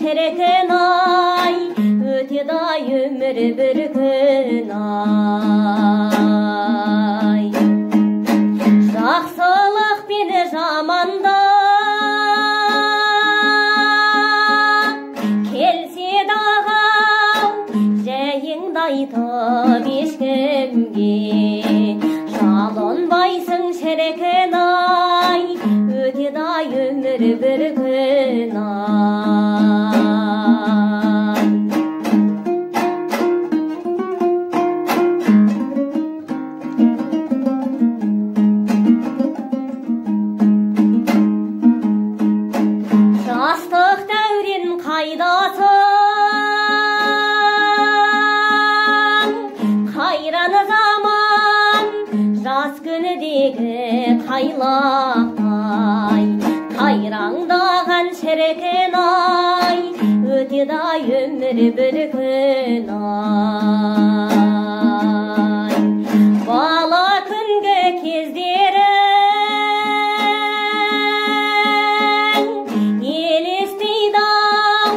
şerekin ay, öteday ömür bir gün ay. Жақсылық пен жаманда келсе дағы жайыңды айтып ешкімге, жалынбайсың шіркін ай, өтеді-ай өмір бір күн ай. Жастық дәурен қайдасың, қайран заман жас күнідегі қайлақтай, қайраңдаған шіркін ай, өтеді-ай өмір бір күн ай. Бала күнгі кездерің елестейді-ау,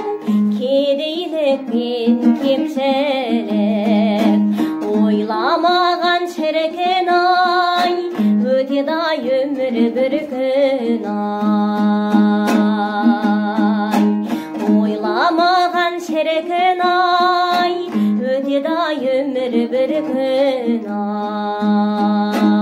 кедейлік пен кемшілік, ойламаған шіркін ай, өтеді-ай өмір бір күн ай. Ойламаған шіркін ай, өтеді-ай өмір бір күн ай.